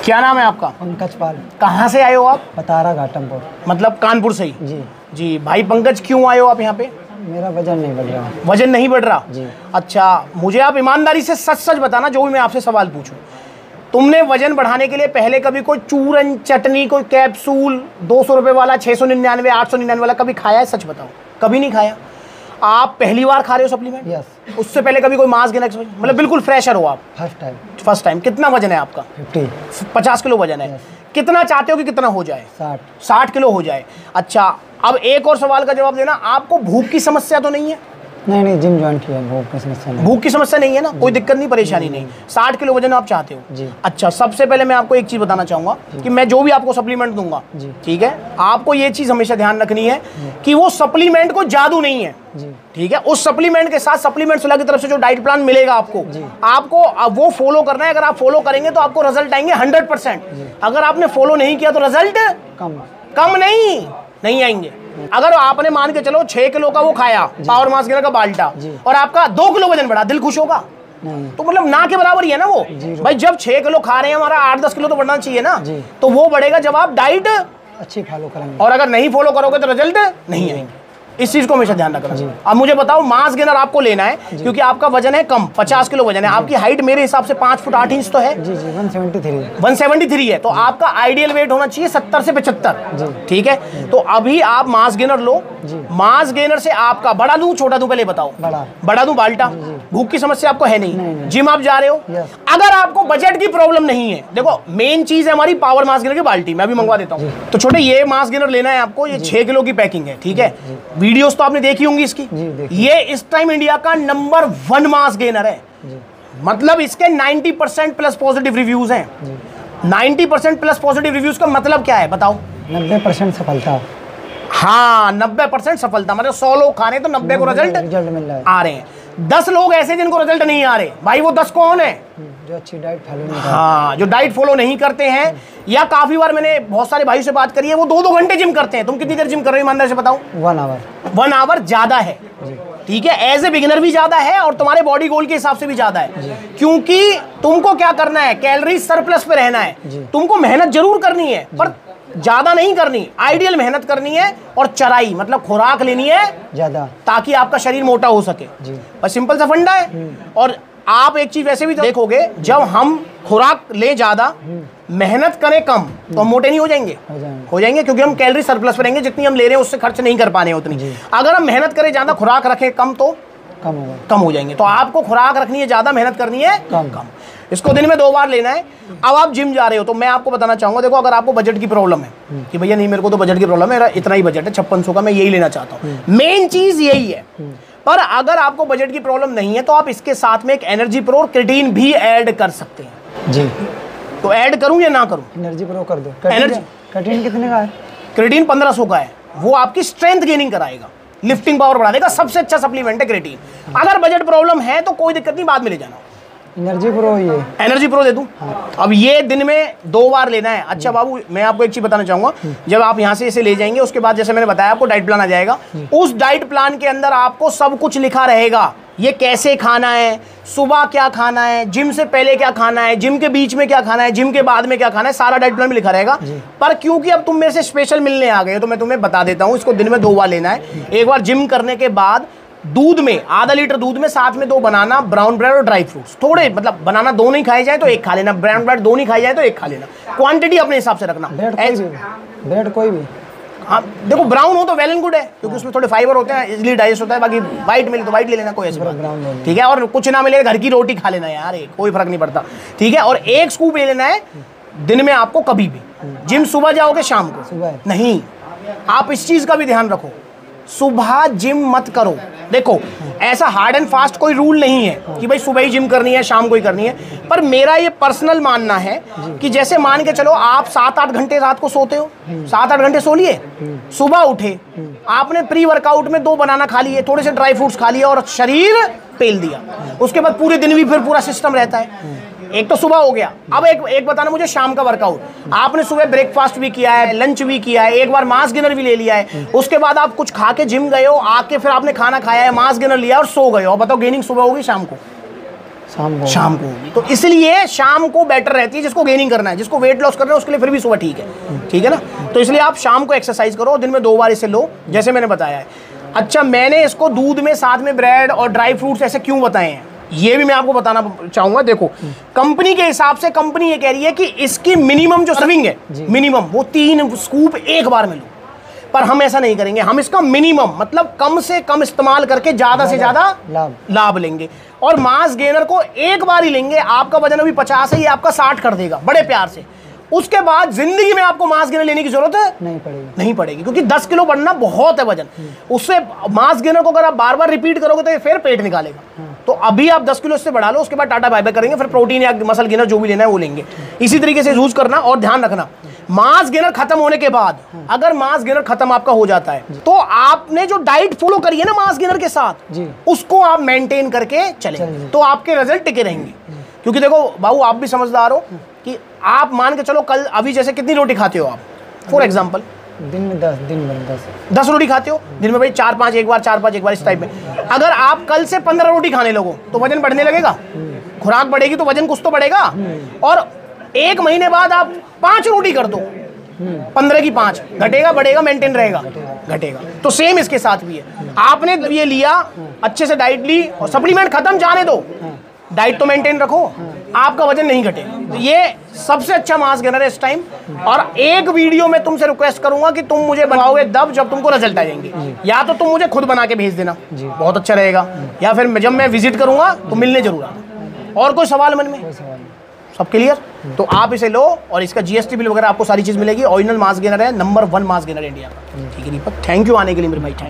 क्या नाम है आपका? पंकज पाल। कहाँ से आए हो आप? पतारा घाटमपुर। मतलब कानपुर से ही? जी जी। भाई पंकज, क्यों आए हो आप यहाँ पे? मेरा वजन नहीं बढ़ रहा। वजन नहीं बढ़ रहा जी। अच्छा, मुझे आप ईमानदारी से सच सच बताना, जो भी मैं आपसे सवाल पूछूं। तुमने वजन बढ़ाने के लिए पहले कभी कोई चूरन चटनी, कोई कैप्सूल 200 रुपये वाला, 699, 899 वाला कभी खाया है? सच बताओ। कभी नहीं खाया। आप पहली बार खा रहे हो सप्लीमेंट? यस। उससे पहले कभी कोई मास गेनर, मतलब बिल्कुल फ्रेशर हो आप? First time. First time. कितना वजन है आपका? 50 किलो वजन है। कितना चाहते हो कि कितना हो जाए? 60 किलो हो जाए। अच्छा, अब एक और सवाल का जवाब देना, आपको भूख की समस्या तो नहीं है? नहीं, जिम ज्वाइन किया, भूख की समस्या नहीं। भूख की समस्या नहीं है ना? कोई दिक्कत नहीं, परेशानी नहीं। 60 किलो वजन आप चाहते हो जी। अच्छा, सबसे पहले मैं आपको एक चीज़ बताना चाहूँगा कि मैं जो भी आपको सप्लीमेंट दूंगा, ठीक है, आपको ये चीज़ हमेशा ध्यान रखनी है कि वो सप्लीमेंट को जादू नहीं है, ठीक है। उस सप्लीमेंट के साथ सप्लीमेंट सुलह की तरफ से जो डाइट प्लान मिलेगा आपको वो फॉलो करना है। अगर आप फॉलो करेंगे तो आपको रिजल्ट आएंगे 100%। अगर आपने फॉलो नहीं किया तो रिजल्ट कम नहीं आएंगे। अगर आपने मान के चलो 6 किलो का वो खाया पावर मास गेनर का बाल्टा और आपका 2 किलो वजन बढ़ा, दिल खुश होगा? तो मतलब ना के बराबर ही है ना वो। भाई जब 6 किलो खा रहे हैं, हमारा 8-10 किलो तो बढ़ना चाहिए ना। तो वो बढ़ेगा जब आप डाइट अच्छी फॉलो करेंगे, और अगर नहीं फॉलो करोगे तो रिजल्ट नहीं आएंगे। इस चीज को हमेशा ध्यान रखना। अब मुझे बताओ, मास गेनर आपको लेना है क्योंकि आपका वजन है कम, 50 किलो वजन है। आपकी हाइट मेरे हिसाब से 5 फुट 8 इंच तो है। जी 173 है। तो आपका आइडियल वेट होना चाहिए 70 से 75, ठीक है। तो अभी आप मास गेनर लो। मास गेनर से आपका बड़ा दूं छोटा दूं, पहले बताओ। बड़ा दूं बाल्टा। भूख की समस्या आपको है नहीं। जिम आप जा रहे हो। अगर आपको बजट की प्रॉब्लम नहीं है, देखो मेन चीज है हमारी पावर मास गेनर की बाल्टी, मैं भी मंगवा देता हूँ। तो छोटे ये मास गेनर लेना है आपको, ये 6 किलो की पैकिंग है, ठीक है। वीडियोस तो आपने देखी होंगी इसकी। ये इस टाइम इंडिया का नंबर 1 मास गेनर है। मतलब इसके 90% प्लस पॉजिटिव रिव्यूज हैं। 90% प्लस पॉजिटिव रिव्यूज का मतलब क्या है बताओ? 90% सफलता। हाँ, 90% सफलता, मतलब 100 लोग खा रहे हैं तो 90 को रिजल्ट मिल रहा है। आ रहे हैं। 10 लोग ऐसे जिनको रिजल्ट नहीं आ रहे, भाई वो 10 कौन है? जो अच्छी डाइट फॉलो नहीं करते। हाँ, जो डाइट फॉलो नहीं करते हैं, या काफी बार मैंने बहुत सारे भाइयों से बात करी है, वो 2-2 घंटे जिम करते हैं। तुम कितनी देर जिम कर रहे हो ईमानदारी से बताओ? 1 आवर ज्यादा है, ठीक है। एज ए बिगिनर भी ज्यादा है और तुम्हारे बॉडी गोल के हिसाब से भी ज्यादा है, क्योंकि तुमको क्या करना है, कैलोरी सरप्लस पे रहना है। तुमको मेहनत जरूर करनी है पर ज्यादा नहीं करनी, आइडियल मेहनत करनी है और चराई मतलब खुराक लेनी है ज्यादा, ताकि आपका शरीर मोटा हो सके। बस सिंपल सा फंडा है। और आप एक चीज वैसे भी देखोगे, जब हम खुराक ले ज्यादा, मेहनत करें कम, तो हम मोटे नहीं हो जाएंगे? हो जाएंगे, क्योंकि हम कैलोरी सरप्लस पे रहेंगे। जितनी हम ले रहे हैं उससे खर्च नहीं कर पाने उतनी। अगर हम मेहनत करें ज्यादा, खुराक रखें कम, तो कम हो जाएंगे। तो आपको खुराक रखनी है ज्यादा, मेहनत करनी है कम। इसको दिन में 2 बार लेना है। अब आप जिम जा रहे हो तो मैं आपको बताना चाहूंगा, देखो अगर आपको बजट की प्रॉब्लम है कि भैया नहीं मेरे को तो बजट की प्रॉब्लम है, मेरा इतना ही बजट है 5600 का, मैं यही लेना चाहता हूँ, मेन चीज यही है। पर अगर आपको बजट की प्रॉब्लम नहीं है तो आप इसके साथ में एक एनर्जी प्रो और क्रिएटिन भी ऐड कर सकते हैं। जी, तो ऐड करूं या ना करूं? एनर्जी प्रो कर दो। क्रिएटिन कितने का है? क्रिएटिन 1500 का है। वो आपकी स्ट्रेंथ गेनिंग कराएगा, लिफ्टिंग पावर बढ़ा देगा। सबसे अच्छा सप्लीमेंट है क्रिएटिन। अगर बजट प्रॉब्लम है तो कोई दिक्कत नहीं, बाद में ले जाना। एनर्जी प्रो, ये एनर्जी प्रो दे दूं? हाँ। अब ये दिन में 2 बार लेना है। अच्छा बाबू, मैं आपको एक चीज बताना चाहूंगा, जब आप यहाँ से इसे ले जाएंगे उसके बाद जैसे मैंने बताया आपको डाइट प्लान आ जाएगा। उस डाइट प्लान के अंदर आपको सब कुछ लिखा रहेगा, ये कैसे खाना है, सुबह क्या खाना है, जिम से पहले क्या खाना है, जिम के बीच में क्या खाना है, जिम के बाद में क्या खाना है, सारा डाइट प्लान में लिखा रहेगा। पर क्योंकि अब तुम मेरे से स्पेशल मिलने आ गए तो मैं तुम्हें बता देता हूँ, इसको दिन में 2 बार लेना है। एक बार जिम करने के बाद दूध में, आधा लीटर दूध में साथ में 2 बनाना, ब्राउन ब्रेड और ड्राई फ्रूट्स थोड़े, मतलब बनाना 2 नहीं खाए जाए तो 1 खा लेना, ब्राउन ब्रेड 2 नहीं खाई जाए तो 1 खा लेना। क्वांटिटी अपने हिसाब से रखना। ब्रेड कोई भी, हाँ देखो ब्राउन हो तो वेल एंड गुड है, क्योंकि उसमें थोड़े फाइबर होते हैं, इजीली डाइजेस्ट होता है। बाकी वाइट मिले तो वाइट ले लेना, कोई ऐसी बात, ठीक है। और कुछ ना मिले घर की रोटी खा लेना यार, कोई फर्क नहीं पड़ता, ठीक है। और 1 स्कूप ले लेना है दिन में आपको कभी भी। जिम सुबह जाओगे शाम को नहीं, आप इस चीज का भी ध्यान रखो, सुबह जिम मत करो। देखो ऐसा हार्ड एंड फास्ट कोई रूल नहीं है कि भाई सुबह ही जिम करनी है शाम को ही करनी है, पर मेरा ये पर्सनल मानना है कि जैसे मान के चलो आप 7-8 घंटे रात को सोते हो, 7-8 घंटे सो लिए, सुबह उठे, आपने प्री वर्कआउट में 2 बनाना खा लिए, थोड़े से ड्राई फ्रूट्स खा लिए और शरीर पेल दिया, उसके बाद पूरे दिन भी फिर पूरा सिस्टम रहता है। एक तो सुबह हो गया। अब एक बताना मुझे शाम का वर्कआउट, आपने सुबह ब्रेकफास्ट भी किया है, लंच भी किया है, एक बार मास गेनर भी ले लिया है, उसके बाद आप कुछ खा के जिम गए हो, आके फिर आपने खाना खाया है, मास गेनर लिया और सो गए हो, बताओ गेनिंग सुबह होगी शाम को? शाम को होगी। तो इसलिए शाम को बेटर रहती है, जिसको गेनिंग करना है, जिसको वेट लॉस करना है उसके लिए फिर भी सुबह ठीक है, ठीक है ना। तो इसलिए आप शाम को एक्सरसाइज करो, दिन में 2 बार इसे लो, जैसे मैंने बताया है। अच्छा, मैंने इसको दूध में साथ में ब्रेड और ड्राई फ्रूट्स ऐसे क्यों बताए हैं, ये भी मैं आपको बताना चाहूंगा। देखो, कंपनी के हिसाब से कंपनी ये कह रही है कि इसकी मिनिमम जो सर्विंग है, मिनिमम वो 3 स्कूप एक बार में लो, पर हम ऐसा नहीं करेंगे। हम इसका मिनिमम मतलब कम से कम इस्तेमाल करके ज्यादा से ज्यादा लाभ लेंगे, और मास गेनर को एक बार ही लेंगे। आपका वजन अभी 50 है, ये आपका 60 कर देगा बड़े प्यार से। उसके बाद जिंदगी में आपको मास गेनर लेने की जरूरत नहीं पड़ेगी, क्योंकि 10 किलो बढ़ना बहुत है वजन। उससे मास गेनर को अगर आप बार बार रिपीट करोगे तो ये फिर पेट निकालेगा। तो अभी आप 10 किलो इससे बढ़ा लो, उसके बाद टाटा बाय बाय करेंगे, फिर प्रोटीन या मसल गेनर जो भी लेना है वो लेंगे। इसी तरीके से यूज करना, और ध्यान रखना मास गेनर खत्म होने के बाद, अगर मास गेनर खत्म आपका हो जाता है तो आपने जो डाइट फॉलो करी है ना मास गेनर के साथ, उसको आप मेंटेन करके चलेंगे तो आपके रिजल्ट टिके रहेंगे। क्योंकि देखो बाबू, आप भी समझदार हो कि आप मान के चलो कल अभी जैसे कितनी रोटी खाते हो आप, फॉर एग्जाम्पल दिन में 10 रोटी खाते हो दिन में भाई, 4-5 एक बार, 4-5 एक बार, इस टाइप में। अगर आप कल से 15 रोटी खाने लगो तो वजन बढ़ने लगेगा, खुराक बढ़ेगी तो वजन कुछ तो बढ़ेगा। और 1 महीने बाद आप 5 रोटी कर दो, 15 की 5, घटेगा बढ़ेगा, मेंटेन रहेगा, घटेगा। तो सेम इसके साथ भी है। आपने ये लिया, अच्छे से डाइट ली, और सप्लीमेंट खत्म जाने दो, डाइट तो मेंटेन रखो, आपका वजन नहीं घटेगा। तो ये सबसे अच्छा मास गेनर है इस टाइम। और एक वीडियो में तुमसे रिक्वेस्ट करूंगा कि तुम मुझे बनाओगे तब जब तुमको रिजल्ट आ जाएंगे, या तो तुम मुझे खुद बना के भेज देना, बहुत अच्छा रहेगा, या फिर जब मैं विजिट करूंगा तो मिलने जरूर आना। और कोई सवाल मन में? सब क्लियर? तो आप इसे लो, और इसका GST बिल वगैरह आपको सारी चीज मिलेगी। ओरिजिनल मास गेनर है, नंबर 1 मास गेनर इंडिया का। ठीक है दीपक, थैंक यू आने के लिए मेरे भाई।